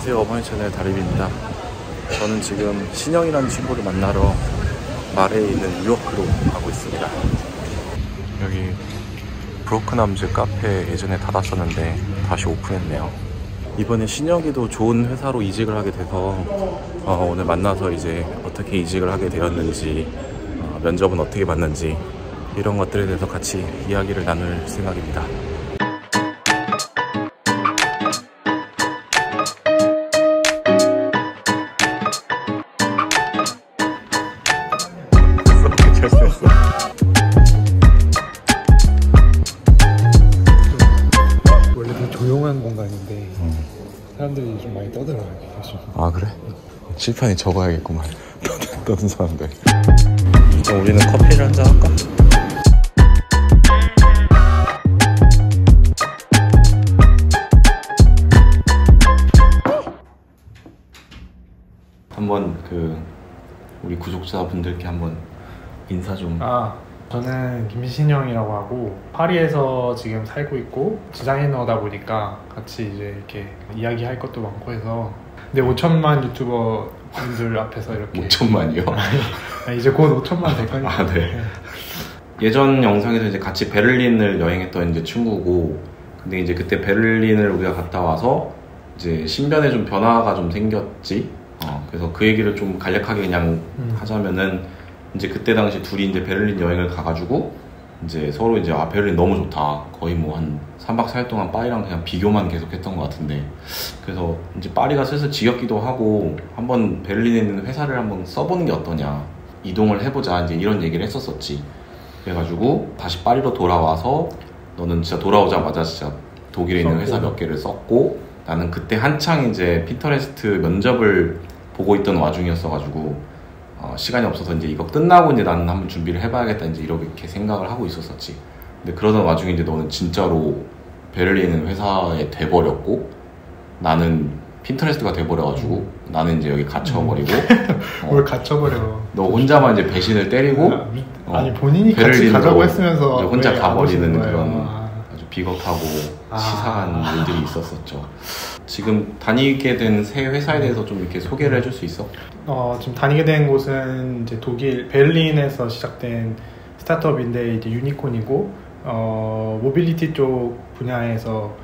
안녕하세요, 어머니 채널 다림입니다. 저는 지금 신영이라는 친구를 만나러 말에 있는 뉴요크로 가고 있습니다. 여기 브로큰암즈 카페 예전에 닫았었는데 다시 오픈했네요. 이번에 신영이도 좋은 회사로 이직을 하게 돼서 오늘 만나서 이제 어떻게 이직을 하게 되었는지, 면접은 어떻게 봤는지 이런 것들에 대해서 같이 이야기를 나눌 생각입니다. 원래 되게 조용한 공간인데 사람들이 좀 많이 떠들어요. 아, 그래? 칠판에 적어야겠구만. 떠든 사람들. 그럼 우리는 커피를 한잔 할까? 한번 우리 구독자분들께 한번 인사 좀. 저는 김신영이라고 하고 파리에서 지금 살고 있고 디자이너다 보니까 같이 이제 이렇게 이야기할 것도 많고 해서. 근데 5천만 유튜버 분들 앞에서 이렇게 5천만이요? 이제 곧 5천만 될 거니까. 네. 예전 영상에서 이제 같이 베를린을 여행했던 이제 친구고, 근데 이제 그때 베를린을 우리가 갔다 와서 이제 신변에 좀 변화가 좀 생겼지. 그래서 그 얘기를 좀 간략하게 그냥 하자면은, 이제 그때 당시 둘이 이제 베를린 여행을 가가지고 이제 서로 이제 베를린 너무 좋다, 거의 뭐 한 3박 4일 동안 파리랑 그냥 비교만 계속 했던 것 같은데, 그래서 이제 파리가 슬슬 지겹기도 하고 한번 베를린에 있는 회사를 한번 써보는 게 어떠냐, 이동을 해보자, 이제 이런 얘기를 했었었지. 그래가지고 다시 파리로 돌아와서 너는 진짜 돌아오자마자 진짜 독일에 있는 회사 몇 개를 썼고, 나는 그때 한창 이제 핀터레스트 면접을 보고 있던 와중이었어가지고 시간이 없어서 이제 이거 끝나고 이제 나는 한번 준비를 해봐야겠다, 이제 이렇게 생각을 하고 있었었지. 근데 그러던 와중에 이제 너는 진짜로 베를린 회사에 돼버렸고, 나는 핀터레스트가 돼버려가지고 나는 이제 여기 gat혀버리고. 뭘 갇혀버려. 너 혼자만 이제 배신을 때리고 아니 본인이 같이 가자고 했으면서 혼자 가버리는 그런 아주 비겁하고 치사한 일들이 있었었죠. 지금 다니게 된 새 회사에 대해서 좀 이렇게 소개를 해줄 수 있어? 지금 다니게 된 곳은 이제 독일 베를린에서 시작된 스타트업인데 이제 유니콘이고, 모빌리티 쪽 분야에서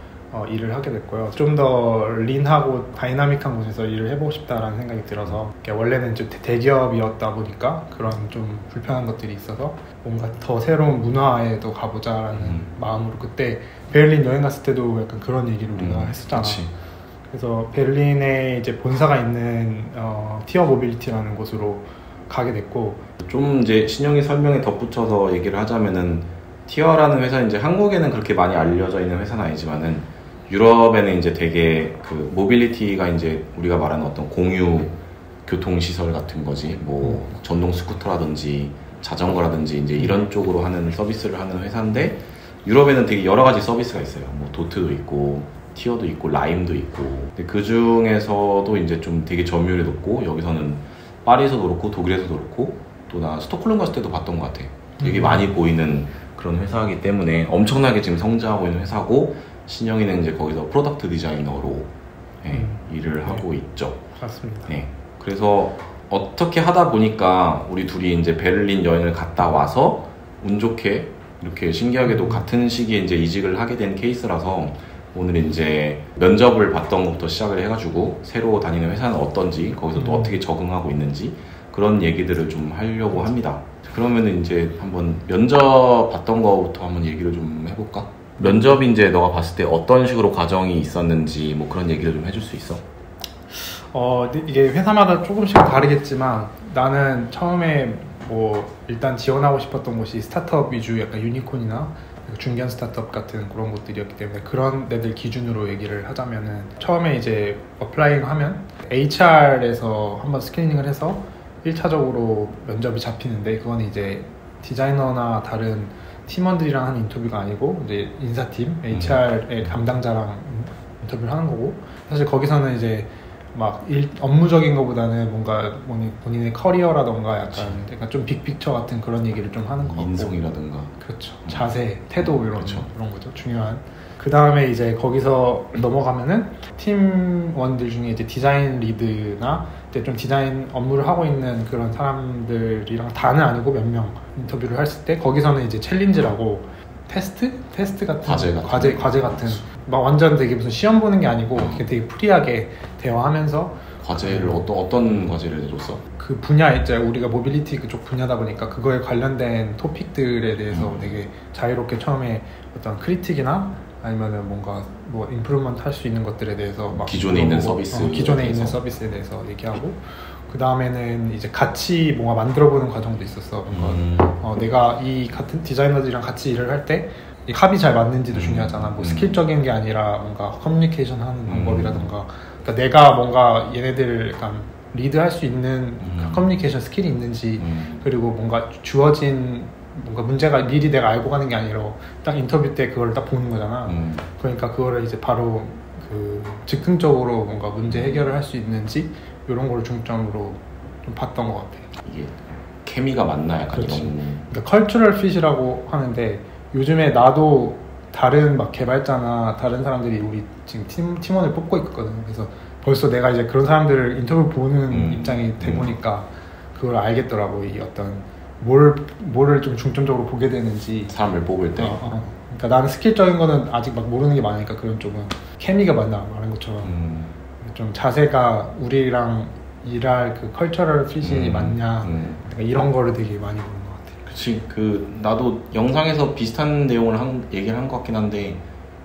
일을 하게 됐고요. 좀 더 린하고 다이나믹한 곳에서 일을 해보고 싶다라는 생각이 들어서, 원래는 좀 대기업이었다 보니까 그런 좀 불편한 것들이 있어서 뭔가 더 새로운 문화에도 가보자라는 마음으로, 그때 베를린 여행 갔을 때도 약간 그런 얘기를 우리가 했었잖아. 그치. 그래서 베를린에 이제 본사가 있는 티어 모빌리티라는 곳으로 가게 됐고, 좀 이제 신영이 설명에 덧붙여서 얘기를 하자면은, 티어라는 회사는 이제 한국에는 그렇게 많이 알려져 있는 회사는 아니지만은 유럽에는 이제 되게 모빌리티가 이제 우리가 말하는 어떤 공유 교통시설 같은 거지, 뭐 전동 스쿠터라든지 자전거라든지 이제 이런 쪽으로 하는 서비스를 하는 회사인데, 유럽에는 되게 여러 가지 서비스가 있어요. 뭐 도트도 있고 티어도 있고 라임도 있고. 근데 그 중에서도 이제 좀 되게 점유율이 높고, 여기서는 파리에서도 그렇고 독일에서도 그렇고 또 나 스톡홀름 갔을 때도 봤던 것 같아. 되게 많이 보이는 그런 회사이기 때문에 엄청나게 지금 성장하고 있는 회사고, 신영이는 이제 거기서 프로덕트 디자이너로 일을 하고 있죠. 맞습니다. 그래서 어떻게 하다 보니까 우리 둘이 이제 베를린 여행을 갔다 와서 운 좋게 이렇게 신기하게도 같은 시기에 이제 이직을 하게 된 케이스라서, 오늘 이제 면접을 봤던 것부터 시작을 해가지고 새로 다니는 회사는 어떤지, 거기서 또 어떻게 적응하고 있는지 그런 얘기들을 좀 하려고 합니다. 그러면은 이제 한번 면접 봤던 거부터 한번 얘기를 좀 해볼까? 면접이 이제 너가 봤을 때 어떤 식으로 과정이 있었는지 뭐 그런 얘기를 좀 해줄 수 있어? 이게 회사마다 조금씩 다르겠지만, 나는 처음에 뭐 일단 지원하고 싶었던 곳이 스타트업 위주 약간 유니콘이나 중견 스타트업 같은 그런 곳들이었기 때문에, 그런 데들 기준으로 얘기를 하자면은, 처음에 이제 어플라잉 하면 HR에서 한번 스크리닝을 해서 1차적으로 면접이 잡히는데, 그건 이제 디자이너나 다른 팀원들이랑 하는 인터뷰가 아니고 이제 인사팀, HR의 담당자랑 인터뷰를 하는 거고, 사실 거기서는 이제 막 업무적인 것보다는 뭔가 본인의 커리어라던가 약간 좀 빅픽처 같은 그런 얘기를 좀 하는 거 같고, 인성이라든가 그렇죠. 자세, 태도 이런 거죠. 중요한. 그 다음에 이제 거기서 넘어가면은 팀원들 중에 이제 디자인 리드나 이제 좀 디자인 업무를 하고 있는 그런 사람들이랑 다는 아니고 몇 명 인터뷰를 했을 때 거기서는 이제 챌린지라고 테스트 같은 과제 같은 막 완전 되게 무슨 시험 보는 게 아니고 되게 프리하게 대화하면서 과제를 어떤 과제를 내줬어? 그 분야 이제 우리가 모빌리티 그쪽 분야다 보니까 그거에 관련된 토픽들에 대해서 되게 자유롭게 처음에 어떤 크리틱이나 아니면은 뭔가 뭐 임프루먼트 할 수 있는 것들에 대해서 막 기존에 있는 서비스 기존에 있는 서비스에 대해서 얘기하고 그 다음에는 이제 같이 뭔가 만들어보는 과정도 있었어. 뭔가 내가 이 같은 디자이너들이랑 같이 일을 할 때 이 합이 잘 맞는지도 중요하잖아. 뭐 스킬적인 게 아니라 뭔가 커뮤니케이션 하는 방법이라던가. 그러니까 내가 뭔가 얘네들을 약간 리드할 수 있는 커뮤니케이션 스킬이 있는지 그리고 뭔가 주어진 뭔가 문제가 미리 내가 알고 가는 게 아니라 딱 인터뷰 때 그걸 딱 보는 거잖아. 그러니까 그거를 이제 바로 그 즉흥적으로 뭔가 문제 해결을 할 수 있는지 이런 거를 중점으로 좀 봤던 것 같아. 이게 케미가 맞나 약간 그렇지. 이런. 그러니까 컬처럴 핏이라고 하는데 요즘에 나도 다른 막 개발자나 다른 사람들이 우리 지금 팀원을 뽑고 있거든. 그래서 벌써 내가 이제 그런 사람들을 인터뷰 보는 입장이 돼 보니까 그걸 알겠더라고. 이 어떤 뭐를 좀 중점적으로 보게 되는지 사람을 뽑을 때. 그러니까 나는 스킬적인 거는 아직 막 모르는 게 많으니까 그런 쪽은 케미가 맞나 말한 것처럼 좀 자세가 우리랑 일할 그 컬처럴 핏이 맞냐 그러니까 이런 거를 되게 많이 보는 것 같아. 그치. 나도 영상에서 비슷한 내용을 얘기를 한 것 같긴 한데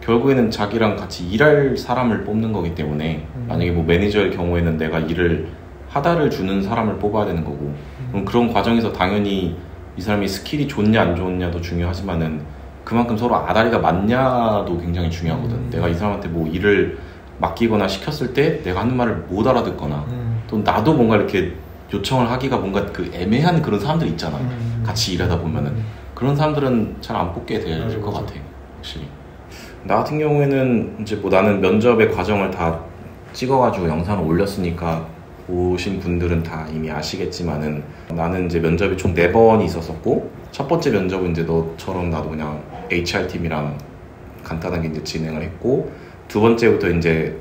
결국에는 자기랑 같이 일할 사람을 뽑는 거기 때문에 만약에 뭐 매니저의 경우에는 내가 일을 하다를 주는 사람을 뽑아야 되는 거고 그럼 그런 과정에서 당연히 이 사람이 스킬이 좋냐 안 좋냐도 중요하지만은 그만큼 서로 아다리가 맞냐도 굉장히 중요하거든. 내가 이 사람한테 뭐 일을 맡기거나 시켰을 때 내가 하는 말을 못 알아듣거나 또 나도 뭔가 이렇게 요청을 하기가 뭔가 그 애매한 그런 사람들 있잖아. 같이 일하다 보면은 그런 사람들은 잘 안 뽑게 될 것 같아. 확실히. 나 같은 경우에는 이제 뭐 나는 면접의 과정을 다 찍어가지고 영상을 올렸으니까 보신 분들은 다 이미 아시겠지만은 나는 이제 면접이 총 4번이 있었었고 첫 번째 면접은 이제 너처럼 나도 그냥 HR팀이랑 간단하게 이제 진행을 했고 두 번째부터 이제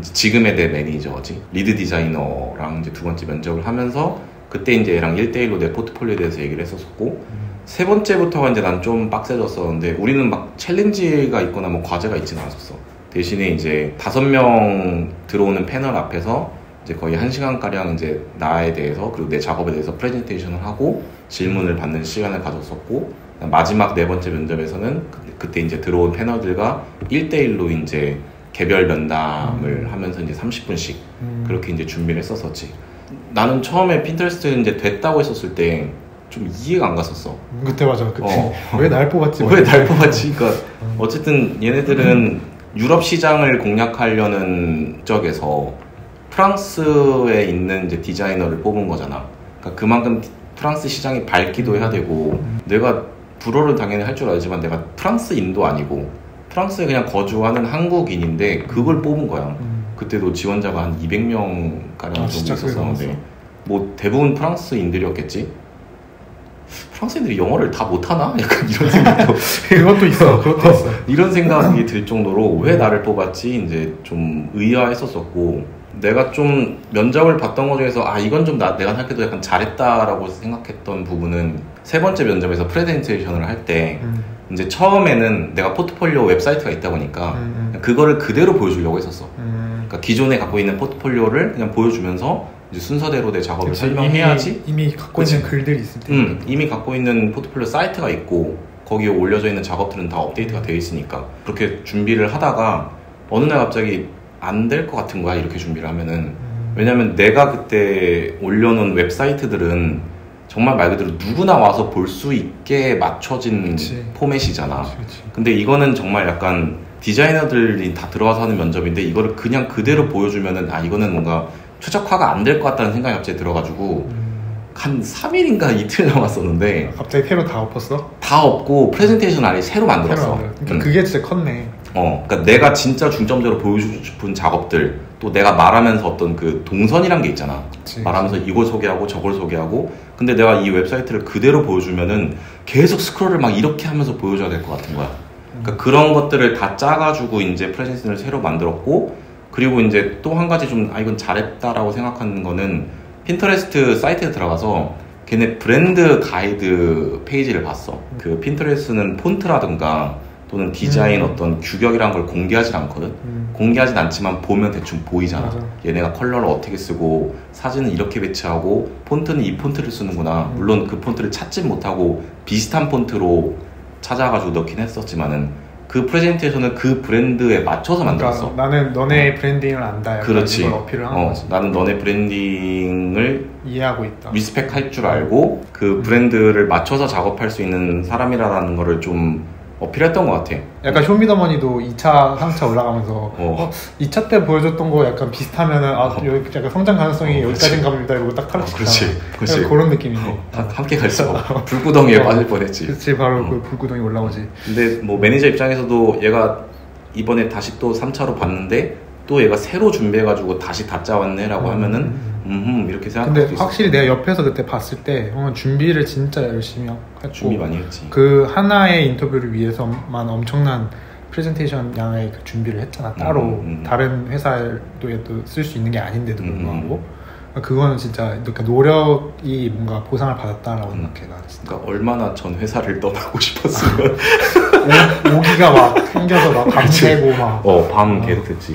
지금의 내 매니저지 리드 디자이너랑 이제 두 번째 면접을 하면서 그때 이제 얘랑 1대1로 내 포트폴리오에 대해서 얘기를 했었고 세 번째부터가 이제 난 좀 빡세졌었는데 우리는 막 챌린지가 있거나 뭐 과제가 있지는 않았었어. 대신에 이제 5명 들어오는 패널 앞에서 이제 거의 1시간가량 이제 나에 대해서 그리고 내 작업에 대해서 프레젠테이션을 하고 질문을 받는 시간을 가졌었고 마지막 네 번째 면접에서는 그때 이제 들어온 패널들과 1대1로 이제 개별 면담을 하면서 이제 30분씩 그렇게 이제 준비를 했었었지. 나는 처음에 핀터레스트 이제 됐다고 했었을 때 좀 이해가 안 갔었어. 그때 맞아. 그때 왜 날 뽑았지? 왜 날 뽑았지? 그러니까 어쨌든 얘네들은 유럽 시장을 공략하려는 쪽에서 프랑스에 있는 이제 디자이너를 뽑은 거잖아. 그러니까 그만큼 프랑스 시장이 밝기도 해야 되고 내가 불어를 당연히 할 줄 알지만 내가 프랑스인도 아니고 프랑스에 그냥 거주하는 한국인인데 그걸 뽑은 거야. 그때도 지원자가 한 200명가량 정도 있었었는데 뭐 대부분 프랑스인들이었겠지? 프랑스인들이 영어를 다 못하나? 약간 이런 생각도 그것도 있어. 그것도 있어. 이런 생각이 들 정도로 왜 나를 뽑았지? 이제 좀 의아했었었고 내가 좀 면접을 봤던 것 중에서 이건 좀 내가 생각해도 약간 잘했다라고 생각했던 부분은 세 번째 면접에서 프레젠테이션을 할 때 이제 처음에는 내가 포트폴리오 웹사이트가 있다 보니까 그거를 그대로 보여주려고 했었어. 그러니까 기존에 갖고 있는 포트폴리오를 그냥 보여주면서 이제 순서대로 내 작업을 설명해야지. 이미 갖고 있는 글들이 있을 때. 이미 갖고 있는 포트폴리오 사이트가 있고 거기에 올려져 있는 작업들은 다 업데이트가 되어 있으니까 그렇게 준비를 하다가 어느 날 갑자기 안 될 것 같은 거야. 이렇게 준비를 하면은. 왜냐면 내가 그때 올려놓은 웹사이트들은 정말 말 그대로 누구나 와서 볼 수 있게 맞춰진 포맷이잖아. 그치. 근데 이거는 정말 약간 디자이너들이 다 들어와서 하는 면접인데 이거를 그냥 그대로 보여주면은 이거는 뭔가 최적화가 안 될 것 같다는 생각이 갑자기 들어가지고 한 3일인가 이틀 남았었는데 갑자기 새로 다 엎었어? 다 엎고 프레젠테이션 아예 새로 만들었어. 그러니까 그게 진짜 컸네. 그러니까 내가 진짜 중점적으로 보여주고 싶은 작업들 또 내가 말하면서 어떤 그 동선이란 게 있잖아. 그치. 말하면서 이걸 소개하고 저걸 소개하고 근데 내가 이 웹사이트를 그대로 보여주면은 계속 스크롤을 막 이렇게 하면서 보여줘야 될 것 같은 거야. 그러니까 그런 것들을 다 짜가지고 이제 프레젠테이션을 새로 만들었고, 그리고 이제 또 한 가지 좀 이건 잘했다라고 생각하는 거는 핀터레스트 사이트에 들어가서 걔네 브랜드 가이드 페이지를 봤어. 그 핀터레스트는 폰트라든가 또는 디자인 어떤 규격이란 걸 공개하진 않거든. 공개하진 않지만 보면 대충 보이잖아. 맞아. 얘네가 컬러를 어떻게 쓰고 사진은 이렇게 배치하고 폰트는 이 폰트를 쓰는구나. 물론 그 폰트를 찾진 못하고 비슷한 폰트로 찾아가지고 넣긴 했었지만은 그 프레젠테이션은 그 브랜드에 맞춰서 만들었어. 그러니까 나는 너네 브랜딩을 안다. 그렇지. 이걸 어필을 하는 거지. 나는 너네 브랜딩을 이해하고 있다. 리스펙할 줄 알고 그 브랜드를 맞춰서 작업할 수 있는 사람이라는 거를 좀 어필했던 것 같아. 약간 쇼미더머니도 2차, 3차 올라가면서 2차 때 보여줬던 거 약간 비슷하면은 여기 약간 성장 가능성이 여기까지인가 봅니다 이러고 딱 탈락시키잖아. 그렇지. 그런 느낌이네. 함께 갈수록 불구덩이에 빠질 뻔했지. 그렇지, 바로 그 불구덩이 올라오지. 근데 뭐 매니저 입장에서도 얘가 이번에 다시 또 3차로 봤는데 또 얘가 새로 준비해가지고 다시 다 짜왔네라고 하면은 이렇게 생각할 수 있어. 근데 확실히 내가 옆에서 그때 봤을 때 형은 준비를 진짜 열심히 했고 준비 많이 했지. 그 하나의 인터뷰를 위해서만 엄청난 프레젠테이션 양의 그 준비를 했잖아. 따로 다른 회사에도 쓸 수 있는 게 아닌데도 불구하고 그거는 진짜 이렇게 노력이 뭔가 보상을 받았다라고 생각해. 나 진짜. 그러니까 얼마나 전 회사를 떠나고 싶었으면 오기가 막 생겨서 막 밤새고 막 밤 계속 됐지.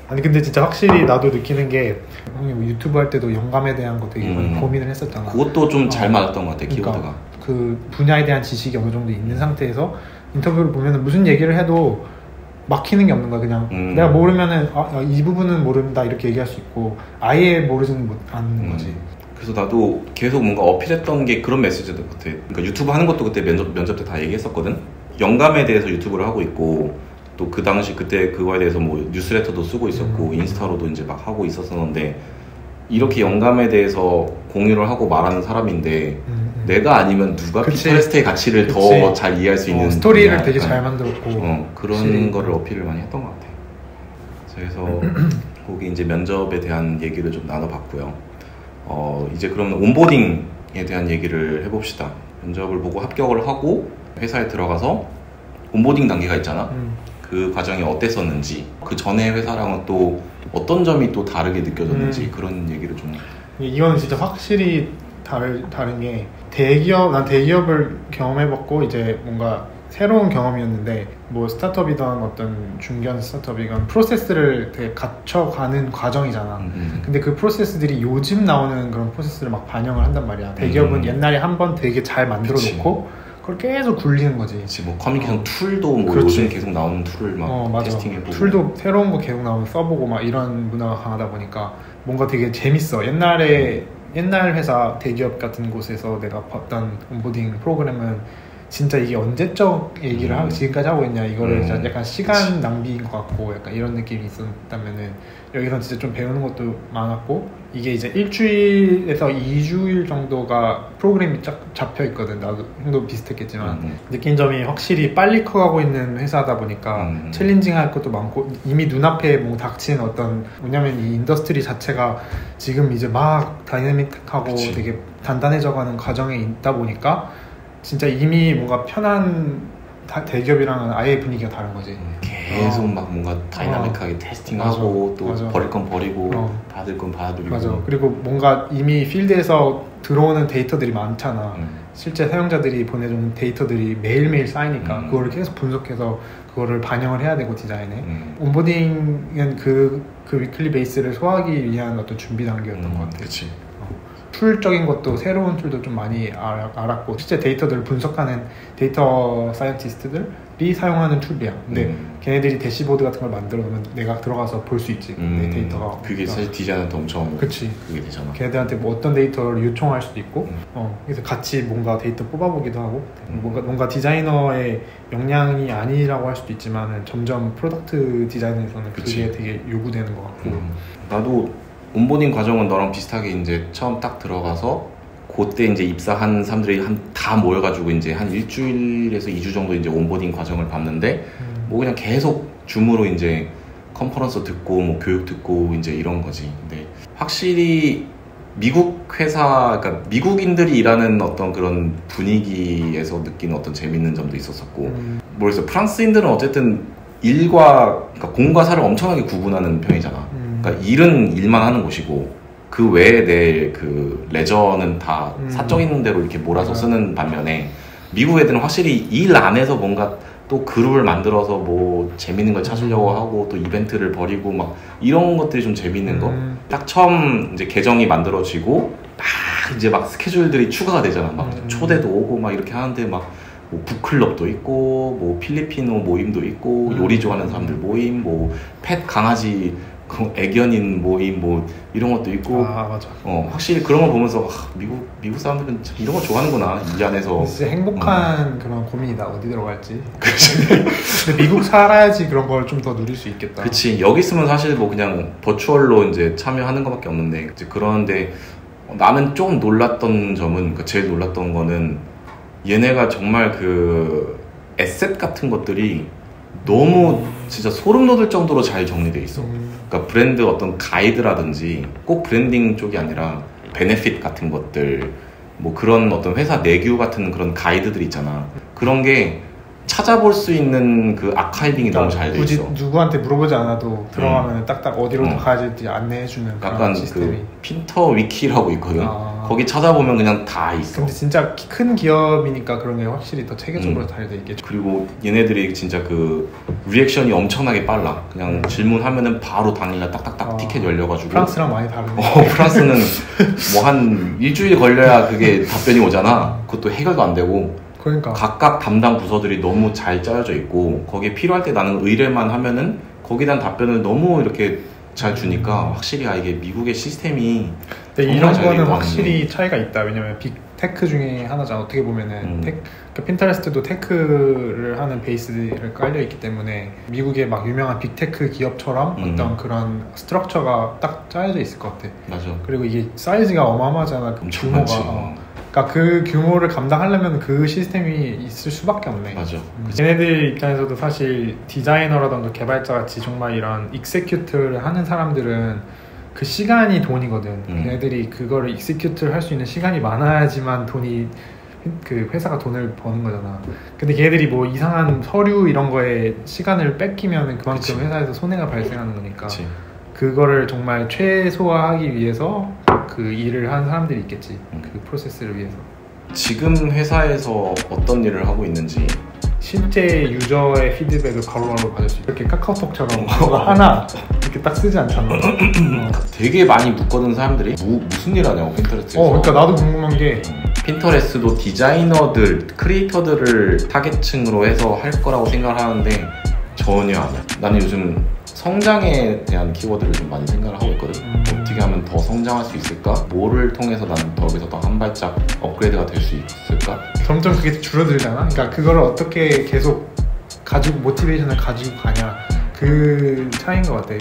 아니 근데 진짜 확실히 나도 느끼는 게 형이 유튜브 할 때도 영감에 대한 거 되게 많이 고민을 했었잖아. 그것도 좀 잘 맞았던 것 같아. 키워드가. 그러니까 그 분야에 대한 지식이 어느 정도 있는 상태에서 인터뷰를 보면은 무슨 얘기를 해도 막히는 게 없는 거야. 그냥 내가 모르면은 이 부분은 모른다 이렇게 얘기할 수 있고 아예 모르지는 않는 거지. 그래서 나도 계속 뭔가 어필했던 게 그런 메시지들 같아. 그러니까 유튜브 하는 것도 그때 면접 때 다 얘기했었거든. 영감에 대해서 유튜브를 하고 있고 또 그 당시 그때 그거에 대해서 뭐 뉴스레터도 쓰고 있었고 인스타로도 이제 막 하고 있었었는데 이렇게 영감에 대해서 공유를 하고 말하는 사람인데 내가 아니면 누가 핀터레스트의 가치를 더 잘 이해할 수 있는 스토리를 되게 잘 만들었고 그런 확실히. 거를 어필을 많이 했던 것 같아. 그래서 거기 이제 면접에 대한 얘기를 좀 나눠봤고요. 이제 그러면 온보딩에 대한 얘기를 해봅시다. 면접을 보고 합격을 하고 회사에 들어가서 온보딩 단계가 있잖아. 그 과정이 어땠었는지, 그 전에 회사랑은 또 어떤 점이 또 다르게 느껴졌는지 그런 얘기를 좀. 이거는 진짜 확실히 다른 게 난 대기업을 경험해봤고 이제 뭔가 새로운 경험이었는데 뭐 스타트업이든 어떤 중견 스타트업이건 프로세스를 되게 갖춰가는 과정이잖아. 근데 그 프로세스들이 요즘 나오는 그런 프로세스를 막 반영을 한단 말이야. 대기업은 옛날에 한번 되게 잘 만들어 놓고 그걸 계속 굴리는 거지. 그치, 뭐 커뮤니케이션 툴도 뭐 그렇지. 요즘 계속 나오는 툴을 막 테스팅해보고 툴도 새로운 거 계속 나오면 써보고 막 이런 문화가 강하다 보니까 뭔가 되게 재밌어. 옛날 회사 대기업 같은 곳에서 내가 봤던 온보딩 프로그램은 진짜 이게 언제적 얘기를 지금까지 하고 있냐 이거를 약간 시간 낭비인 것 같고 약간 이런 느낌이 있었다면은 여기서 진짜 좀 배우는 것도 많았고 이게 이제 일주일에서 2주일 정도가 프로그램이 쫙 잡혀 있거든. 나도 형도 비슷했겠지만 느낀 점이 확실히 빨리 커가고 있는 회사다 보니까 챌린징할 것도 많고 이미 눈앞에 뭐 닥친 어떤 뭐냐면 이 인더스트리 자체가 지금 이제 막 다이내믹하고 그치. 되게 단단해져가는 과정에 있다 보니까 진짜 이미 뭔가 편한 대기업이랑은 아예 분위기가 다른 거지. 계속 막 뭔가 다이나믹하게 테스팅하고 또 맞아. 버릴 건 버리고 받을 건 받아들이고. 맞아. 그리고 뭔가 이미 필드에서 들어오는 데이터들이 많잖아. 실제 사용자들이 보내주는 데이터들이 매일매일 쌓이니까 그거를 계속 분석해서 그거를 반영을 해야 되고 디자인에. 온보딩은 그 위클리 베이스를 소화하기 위한 어떤 준비 단계였던 것 같아. 그치. 툴적인 것도 새로운 툴도 좀 많이 알았고 실제 데이터들을 분석하는 데이터 사이언티스트들이 사용하는 툴이야. 근데 걔네들이 대시보드 같은 걸 만들어 놓으면 내가 들어가서 볼 수 있지. 내 데이터가. 그게 사실 디자인한테 엄청 그치. 그게 되잖아. 걔네들한테 뭐 어떤 데이터를 요청할 수도 있고 그래서 같이 뭔가 데이터 뽑아보기도 하고 뭔가 디자이너의 역량이 아니라고 할 수도 있지만 점점 프로덕트 디자인에서는 그게 되게 요구되는 것 같고 나도 온보딩 과정은 너랑 비슷하게 이제 처음 딱 들어가서 그때 이제 입사한 사람들이 다 모여가지고 이제 한 일주일에서 2주 정도 이제 온보딩 과정을 봤는데 뭐 그냥 계속 줌으로 이제 컨퍼런스 듣고 뭐 교육 듣고 이제 이런 거지. 근데 확실히 미국 회사, 그러니까 미국인들이 일하는 어떤 그런 분위기에서 느끼는 어떤 재밌는 점도 있었었고 모르겠어요. 프랑스인들은 어쨌든 일과 그러니까 공과 사를 엄청나게 구분하는 편이잖아. 그러니까 일은 일만 하는 곳이고 그 외에 내 그 레저는 다 사적인 대로 이렇게 몰아서 쓰는 반면에 미국 애들은 확실히 일 안에서 뭔가 또 그룹을 만들어서 뭐 재밌는 걸 찾으려고 하고 또 이벤트를 벌이고 막 이런 것들이 좀 재밌는 거. 딱 처음 이제 계정이 만들어지고 막 이제 막 스케줄들이 추가가 되잖아. 막 초대도 오고 막 이렇게 하는데 막 뭐 북클럽도 있고 뭐 필리핀어 모임도 있고 요리 좋아하는 사람들 모임 뭐 펫 강아지 애견인 모임 뭐 이런 것도 있고. 맞아. 확실히 그런 거 보면서 미국 사람들은 참 이런 거 좋아하는구나. 이 안에서 진짜 행복한 그런 고민이다. 어디 들어갈지. 근데 미국 살아야지 그런 걸 좀 더 누릴 수 있겠다. 그치. 여기 있으면 사실 뭐 그냥 버추얼로 이제 참여하는 것밖에 없는데 이제 그런데 나는 조금 놀랐던 점은 제일 놀랐던 거는 얘네가 정말 그 에셋 같은 것들이 너무 진짜 소름 돋을 정도로 잘 정리돼 있어. 그러니까 브랜드 어떤 가이드라든지 꼭 브랜딩 쪽이 아니라 베네핏 같은 것들 뭐 그런 어떤 회사 내규 같은 그런 가이드들 있잖아. 그런 게 찾아볼 수 있는 그 아카이빙이 너무 잘 돼 있어. 굳이 누구한테 물어보지 않아도 들어가면 딱딱 어디로 가야 될지 안내해주는 약간 시스템이. 그 핀터 위키라고 있거든. 거기 찾아보면 그냥 다 있어. 근데 진짜 큰 기업이니까 그런 게 확실히 더 체계적으로 잘 돼 있겠죠. 그리고 얘네들이 진짜 그 리액션이 엄청나게 빨라. 그냥 질문하면은 바로 당일날 딱딱딱 티켓 열려가지고. 프랑스랑 많이 다르네. 프랑스는 뭐 한 일주일 걸려야 그게 답변이 오잖아. 그것도 해결도 안 되고. 그러니까 각각 담당 부서들이 너무 잘 짜여져 있고 거기에 필요할 때 나는 의뢰만 하면은 거기에 대한 답변을 너무 이렇게 잘 주니까 확실히 이게 미국의 시스템이 근데 이런 거는 확실히 차이가 있다. 왜냐면 빅테크 중에 하나잖아. 어떻게 보면은 그러니까 핀터레스트도 테크를 하는 베이스를 깔려 있기 때문에 미국의 막 유명한 빅테크 기업처럼 어떤 그런 스트럭처가 딱 짜여져 있을 것 같아. 맞아. 그리고 이게 사이즈가 어마어마하잖아. 그 규모가. 그러니까 그 규모를 감당하려면 그 시스템이 있을 수밖에 없네. 맞아. 얘네들 입장에서도 사실 디자이너라던가 개발자 같이 정말 이런 익세큐트를 하는 사람들은 그 시간이 돈이거든. 걔네들이 그거를 익세큐트를 할 수 있는 시간이 많아야지만 돈이 그 회사가 돈을 버는 거잖아. 근데 걔네들이 뭐 이상한 서류 이런 거에 시간을 뺏기면 그만큼 그치. 회사에서 손해가 발생하는 거니까. 그치. 그거를 정말 최소화하기 위해서 그 일을 하는 사람들이 있겠지. 그 프로세스를 위해서. 지금 회사에서 어떤 일을 하고 있는지 실제 유저의 피드백을 바로바로 받을 수 있어. 이렇게 카카오톡처럼 하나 이렇게 딱 쓰지 않잖아. 되게 많이 묶어둔 사람들이 무슨 일 하냐고 핀터레스트에서. 그러니까 나도 궁금한 게 핀터레스트도 디자이너들, 크리에이터들을 타겟층으로 해서 할 거라고 생각을 하는데 전혀 아니야. 나는 요즘 성장에 대한 키워드를 좀 많이 생각을 하고 있거든. 어떻게 하면 더 성장할 수 있을까? 뭐를 통해서 나는 거기서 더 한 발짝 업그레이드가 될 수 있을까? 점점 그게 줄어들잖아. 그러니까 그거를 어떻게 계속 가지고 모티베이션을 가지고 가냐 그 차이인 것 같아.